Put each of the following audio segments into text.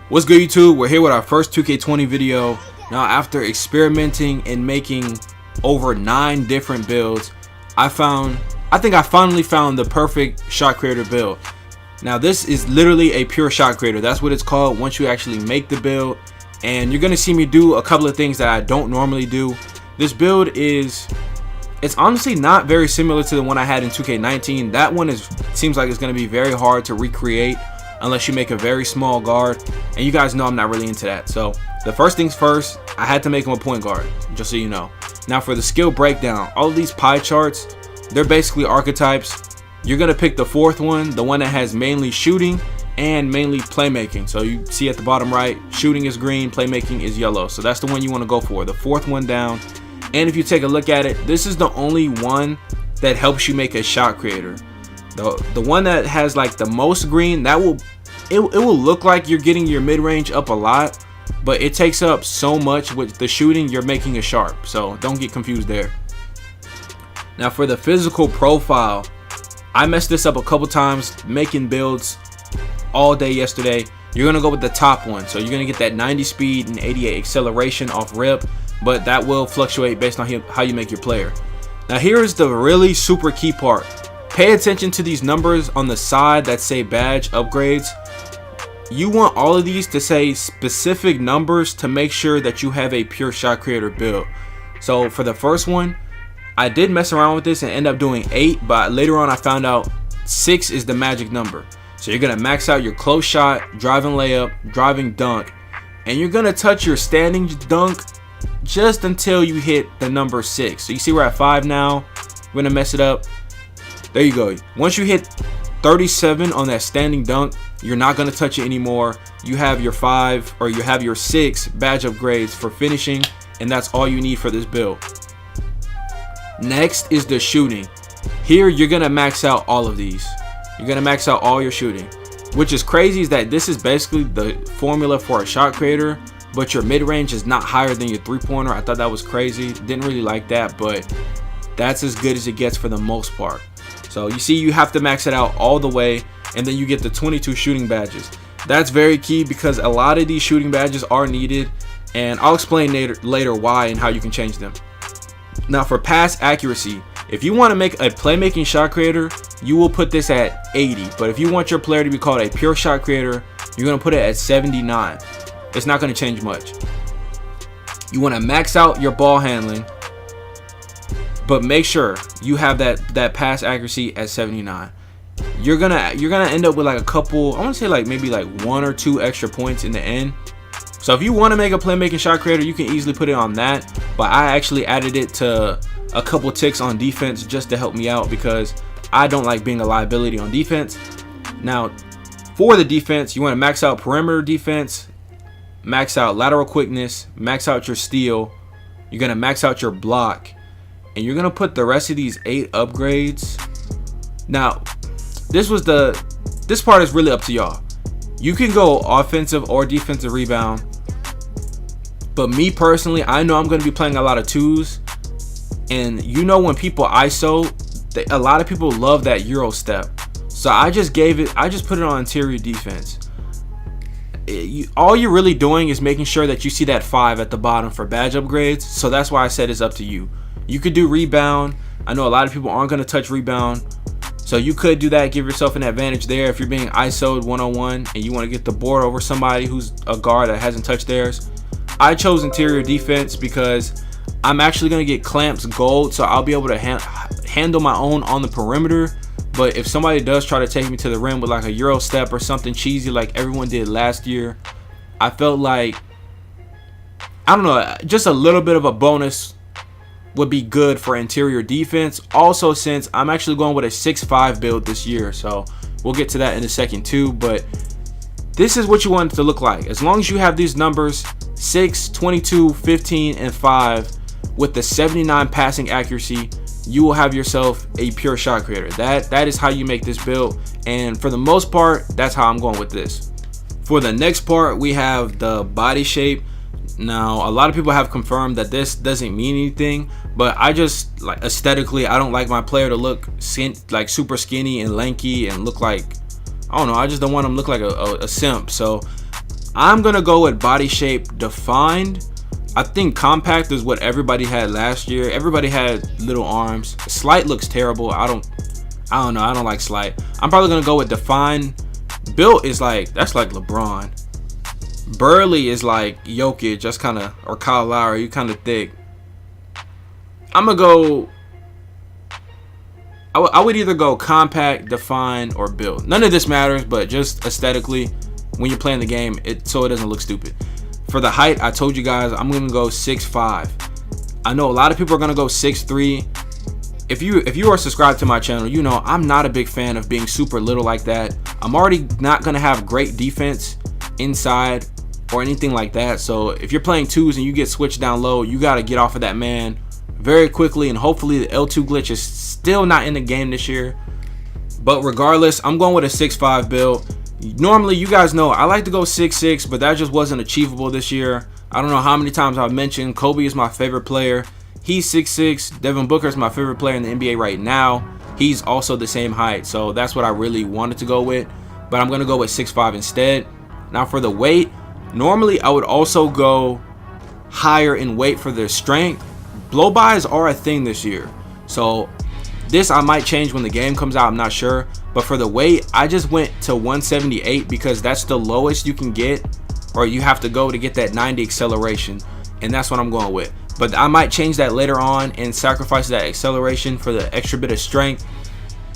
What's good, YouTube? We're here with our first 2K20 video. Now, after experimenting and making over 9 different builds, I think I finally found the perfect shot creator build. Now, this is literally a pure shot creator. That's what it's called once you actually make the build. And you're gonna see me do a couple of things that I don't normally do. This build it's honestly not very similar to the one I had in 2K19. That one seems like it's gonna be very hard to recreate unless you make a very small guard, and you guys know I'm not really into that. So the first things first, I had to make him a point guard, just so you know. Now for the skill breakdown, all of these pie charts, they're basically archetypes. You're gonna pick the fourth one, the one that has mainly shooting and mainly playmaking. So you see at the bottom right, shooting is green, playmaking is yellow. So that's the one you want to go for, the fourth one down. And if you take a look at it, this is the only one that helps you make a shot creator. The one that has like the most green, it will look like you're getting your mid-range up a lot, but it takes up so much with the shooting, you're making it sharp. So don't get confused there. Now for the physical profile, I messed this up a couple times making builds all day yesterday. You're gonna go with the top one, so you're gonna get that 90 speed and 88 acceleration off rip, but that will fluctuate based on how you make your player. Now here's the really super key part. Pay attention to these numbers on the side that say badge upgrades. You want all of these to say specific numbers to make sure that you have a pure shot creator build. So for the first one, I did mess around with this and end up doing 8, but later on I found out 6 is the magic number. So you're gonna max out your close shot, driving layup, driving dunk, and you're gonna touch your standing dunk just until you hit the number 6. So you see we're at 5 now. We're gonna mess it up. There you go. Once you hit 37 on that standing dunk, you're not gonna touch it anymore. You have your 5 or you have your 6 badge upgrades for finishing, and that's all you need for this build. Next is the shooting. Here you're gonna max out all of these. You're gonna max out all your shooting. Which is crazy is that this is basically the formula for a shot creator, but your mid-range is not higher than your three-pointer. I thought that was crazy. Didn't really like that, but that's as good as it gets for the most part. So you see you have to max it out all the way, and then you get the 22 shooting badges. That's very key because a lot of these shooting badges are needed, and I'll explain later why and how you can change them. Now for pass accuracy, if you want to make a playmaking shot creator, you will put this at 80. But if you want your player to be called a pure shot creator, you're going to put it at 79. It's not going to change much. You want to max out your ball handling, but make sure you have that pass accuracy at 79. You're gonna end up with like a couple, I want to say like maybe like 1 or 2 extra points in the end. So if you want to make a playmaking shot creator, you can easily put it on that, but I actually added it to a couple ticks on defense just to help me out because I don't like being a liability on defense. Now for the defense, you want to max out perimeter defense, max out lateral quickness, max out your steal, you're gonna max out your block, and you're gonna put the rest of these 8 upgrades. Now this part is really up to y'all. You can go offensive or defensive rebound, but me personally, I know I'm going to be playing a lot of 2s, and you know when people ISO, a lot of people love that Euro step. So I just put it on interior defense. All you're really doing is making sure that you see that 5 at the bottom for badge upgrades. So that's why I said it's up to you. You could do rebound. I know a lot of people aren't going to touch rebound, so you could do that, give yourself an advantage there if you're being ISO'd 1-on-1 and you want to get the board over somebody who's a guard that hasn't touched theirs. I chose interior defense because I'm actually going to get clamps gold, so I'll be able to handle my own on the perimeter. But if somebody does try to take me to the rim with like a Euro step or something cheesy like everyone did last year, I felt like, I don't know, just a little bit of a bonus would be good for interior defense. Also, since I'm actually going with a 6'5" build this year, so we'll get to that in a second too, but this is what you want it to look like. As long as you have these numbers 6, 22, 15, and 5 with the 79 passing accuracy, you will have yourself a pure shot creator. That is how you make this build, and for the most part, that's how I'm going with this. For the next part, we have the body shape. Now, a lot of people have confirmed that this doesn't mean anything, but I just, like, aesthetically, I don't like my player to look like super skinny and lanky and look like, I don't know, I just don't want him to look like a simp. So I'm gonna go with body shape defined. I think compact is what everybody had last year. Everybody had little arms. Slight looks terrible. I don't know. I don't like slight. I'm probably gonna go with defined. Built is like, that's like LeBron. Burly is like Jokic, just kind of, or Kyle Lowry. You kind of thick. I'm gonna go. I would either go compact, defined, or built. None of this matters, but just aesthetically, when you're playing the game, so it doesn't look stupid. For the height, I told you guys I'm gonna go 6'5". I know a lot of people are gonna go 6'3". If you are subscribed to my channel, you know I'm not a big fan of being super little like that. I'm already not gonna have great defense inside or anything like that. So if you're playing twos and you get switched down low, you gotta get off of that man very quickly, and hopefully the L2 glitch is still not in the game this year. But regardless, I'm going with a 6'5" build. Normally, you guys know I like to go 6'6", but that just wasn't achievable this year. I don't know how many times I've mentioned Kobe is my favorite player. He's 6'6". Devin Booker is my favorite player in the NBA right now. He's also the same height, so that's what I really wanted to go with. But I'm gonna go with 6'5" instead. Now for the weight, normally I would also go higher in weight for their strength. Blow-bys are a thing this year, so this I might change when the game comes out, I'm not sure. But for the weight, I just went to 178 because that's the lowest you can get, or you have to go to get that 90 acceleration, and that's what I'm going with. But I might change that later on and sacrifice that acceleration for the extra bit of strength,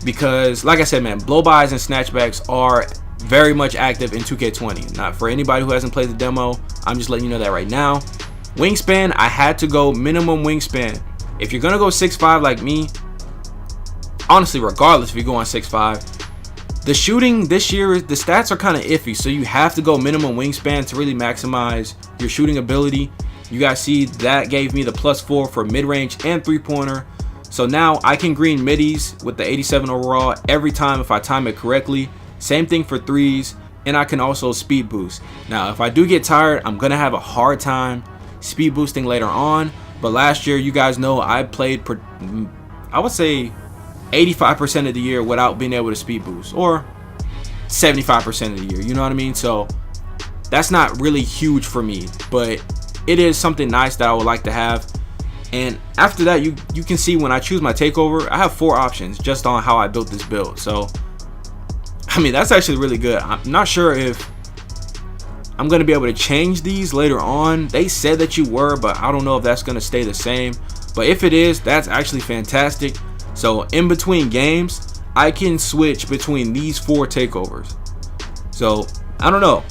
because like I said, man, blow-bys and snatchbacks are very much active in 2K20. Not for anybody who hasn't played the demo, I'm just letting you know that right now. Wingspan, I had to go minimum wingspan. If you're gonna go 6'5" like me, honestly, regardless if you're going 6'5", the shooting this year, the stats are kind of iffy, so you have to go minimum wingspan to really maximize your shooting ability. You guys see that gave me the +4 for mid-range and three-pointer. So now I can green middies with the 87 overall every time if I time it correctly. Same thing for threes, and I can also speed boost. Now if I do get tired, I'm gonna have a hard time speed boosting later on, but last year, you guys know I played, I would say 85% of the year without being able to speed boost, or 75% of the year, you know what I mean? So that's not really huge for me, but it is something nice that I would like to have. And after that, you can see when I choose my takeover, I have 4 options just on how I built this build. So I mean, that's actually really good. I'm not sure if I'm going to be able to change these later on. They said that you were, but I don't know if that's going to stay the same. But if it is, that's actually fantastic. So in between games, I can switch between these 4 takeovers. So I don't know.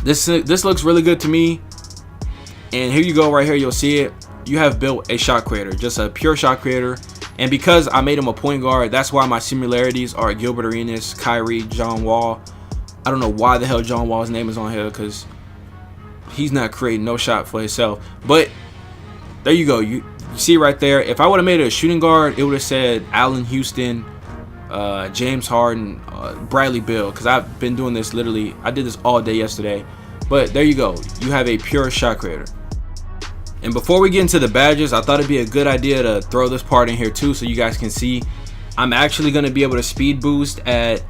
This looks really good to me. And here you go, right here, you'll see it. You have built a shot creator, just a pure shot creator. And because I made him a point guard, that's why my similarities are Gilbert Arenas, Kyrie, John Wall. I don't know why the hell John Wall's name is on here, because he's not creating no shot for himself. But there you go. You see right there. If I would have made it a shooting guard, it would have said Allen Houston, James Harden, Bradley Beal, because I've been doing this literally. I did this all day yesterday. But there you go. You have a pure shot creator. And before we get into the badges, I thought it'd be a good idea to throw this part in here too, so you guys can see. I'm actually going to be able to speed boost at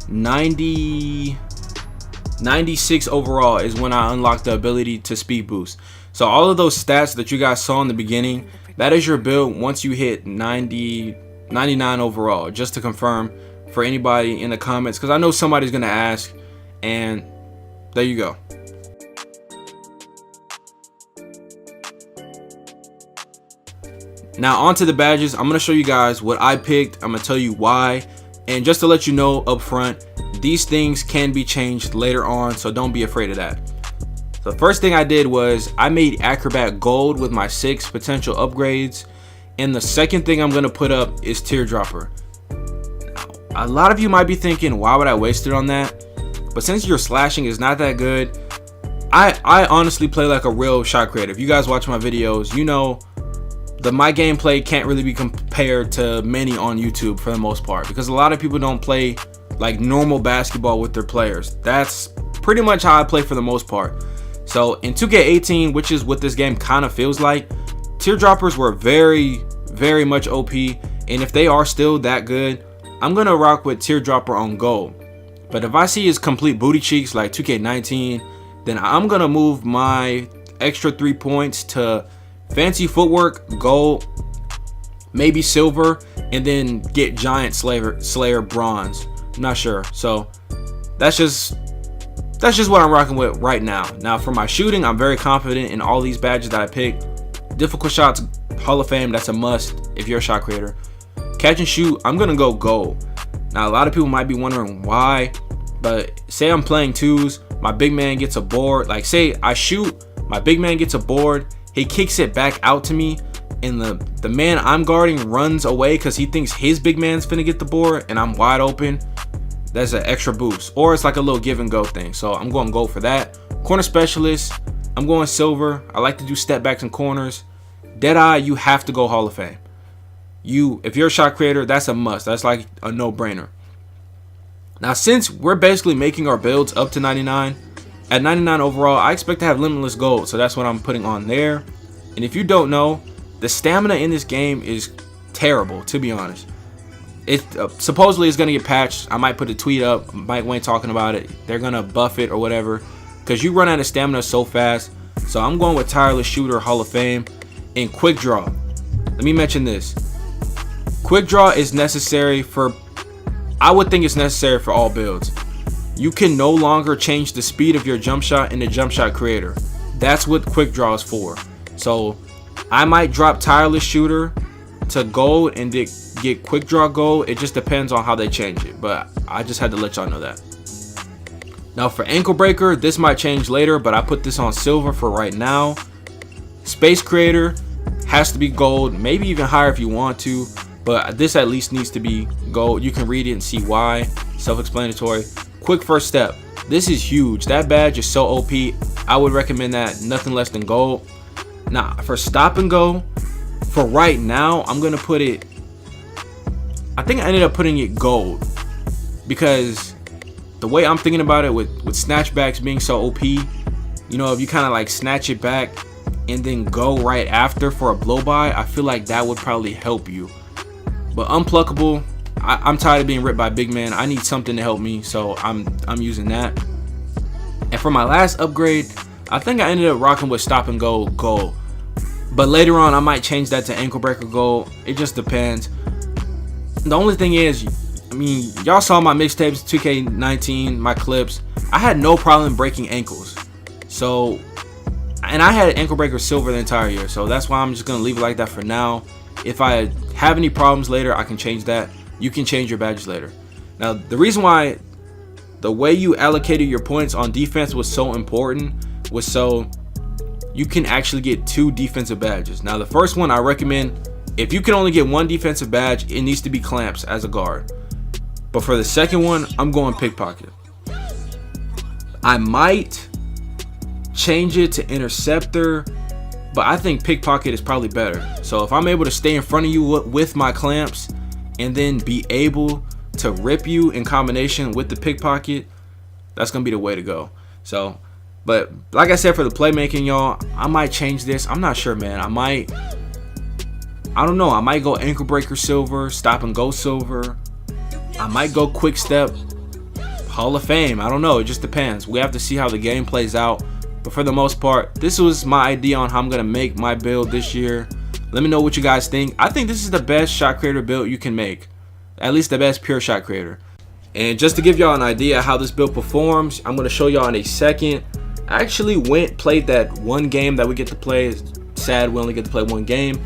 96 overall is when I unlock the ability to speed boost. So all of those stats that you guys saw in the beginning, that is your build once you hit 99 overall, just to confirm for anybody in the comments, because I know somebody's going to ask. And there you go. Now on to the badges. I'm going to show you guys what I picked. I'm going to tell you why. And just to let you know up front, these things can be changed later on, so don't be afraid of that. The first thing I did was I made Acrobat gold with my 6 potential upgrades. And the second thing I'm going to put up is Teardropper. Now, a lot of you might be thinking, why would I waste it on that? But since your slashing is not that good, I honestly play like a real shot creator. If you guys watch my videos, you know my gameplay can't really be compared to many on YouTube for the most part, because a lot of people don't play like normal basketball with their players. That's pretty much how I play for the most part. So in 2K18, which is what this game kind of feels like, Teardroppers were very, very much OP. And if they are still that good, I'm going to rock with Teardropper on gold. But if I see his complete booty cheeks like 2K19, then I'm gonna move my extra 3 points to fancy footwork, gold, maybe silver, and then get giant slayer bronze. I'm not sure. So that's just what I'm rocking with right now. Now for my shooting, I'm very confident in all these badges that I picked. Difficult shots, Hall of Fame, that's a must if you're a shot creator. Catch and shoot, I'm gonna go gold. Now a lot of people might be wondering why, but say I'm playing twos, my big man gets a board. Like say I shoot, my big man gets a board, he kicks it back out to me, and the man I'm guarding runs away because he thinks his big man's finna get the board and I'm wide open. That's an extra boost, or it's like a little give and go thing. So I'm going gold for that. Corner specialist, I'm going silver. I like to do step backs and corners. Deadeye, you have to go Hall of Fame. If you're a shot creator, that's a must. That's like a no-brainer. Now since we're basically making our builds up to 99, at 99 overall, I expect to have limitless gold, so that's what I'm putting on there. And if you don't know, the stamina in this game is terrible, to be honest. It supposedly is going to get patched. I might put a tweet up, Mike Wayne talking about it. They're going to buff it or whatever, because you run out of stamina so fast. So I'm going with Tireless Shooter, Hall of Fame, and Quick Draw. Let me mention this. Quick Draw is necessary for, I would think it's necessary for all builds. You can no longer change the speed of your jump shot in the jump shot creator. That's what Quick Draw is for. So I might drop Tireless Shooter to gold and get Quick Draw gold. It just depends on how they change it, but I just had to let y'all know that. Now for Ankle Breaker, this might change later, but I put this on silver for right now. Space Creator has to be gold, maybe even higher if you want to, but this at least needs to be gold. You can read it and see why, self-explanatory. Quick First Step, this is huge. That badge is so OP. I would recommend that, nothing less than gold. Now for Stop and Go, for right now, I'm gonna put it, I think I ended up putting it gold, because the way I'm thinking about it with snatchbacks being so OP, you know, if you kind of like snatch it back and then go right after for a blow by, I feel like that would probably help you. But Unpluckable, I'm tired of being ripped by big man. I need something to help me, so I'm using that. And for my last upgrade, I think I ended up rocking with Stop and Go gold, but later on I might change that to Ankle Breaker gold. It just depends. The only thing is, I mean, y'all saw my mixtapes, 2K19, my clips. I had no problem breaking ankles. So, and I had Ankle Breaker silver the entire year, so that's why I'm just gonna leave it like that for now. If I have any problems later, I can change that. You can change your badges later. Now, the reason why the way you allocated your points on defense was so important was so you can actually get 2 defensive badges. Now, the first one I recommend, if you can only get 1 defensive badge, it needs to be Clamps as a guard. But for the second one, I'm going Pickpocket. I might change it to Interceptor, but I think Pickpocket is probably better. So if I'm able to stay in front of you with my Clamps and then be able to rip you in combination with the Pickpocket, that's gonna be the way to go. So, but like I said, for the playmaking, y'all, I might change this. I'm not sure, man. I don't know. I might go Ankle Breaker silver, Stop and Go silver. I might go Quick Step Hall of Fame. I don't know. It just depends. We have to see how the game plays out. But for the most part, this was my idea on how I'm gonna make my build this year. Let me know what you guys think. I think this is the best shot creator build you can make. At least the best pure shot creator. And just to give y'all an idea how this build performs, I'm gonna show y'all in a second. I actually played that one game that we get to play. It's sad we only get to play one game.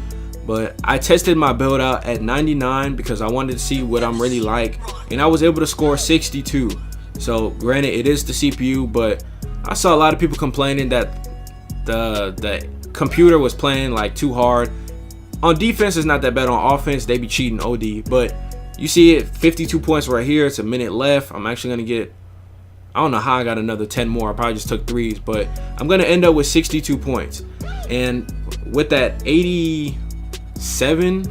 But I tested my build out at 99 because I wanted to see what I'm really like. And I was able to score 62. So granted, it is the CPU, but I saw a lot of people complaining that the computer was playing like too hard. On defense, it's not that bad. On offense, they be cheating OD. But you see it, 52 points right here. It's a minute left. I'm actually going to get, I don't know how I got another 10 more. I probably just took threes. But I'm going to end up with 62 points. And with that 87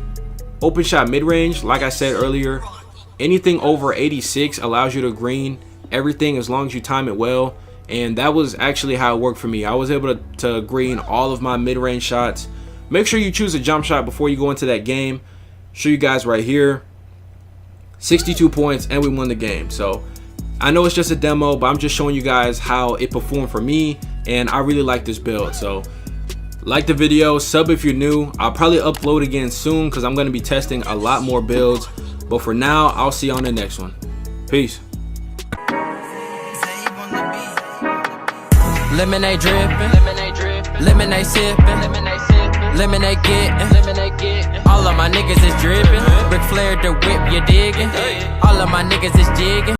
open shot mid-range, like I said earlier, anything over 86 allows you to green everything as long as you time it well. And that was actually how it worked for me. I was able to green all of my mid-range shots. Make sure you choose a jump shot before you go into that game. Show you guys right here. 62 points and we won the game. So I know it's just a demo, but I'm just showing you guys how it performed for me, and I really like this build. So like the video, sub if you're new. I'll probably upload again soon because I'm going to be testing a lot more builds. But for now, I'll see you on the next one. Peace. Lemonade dripping, lemonade sipping, lemonade getting. All of my niggas is dripping. Ric Flair the whip, you digging. All of my niggas is jigging.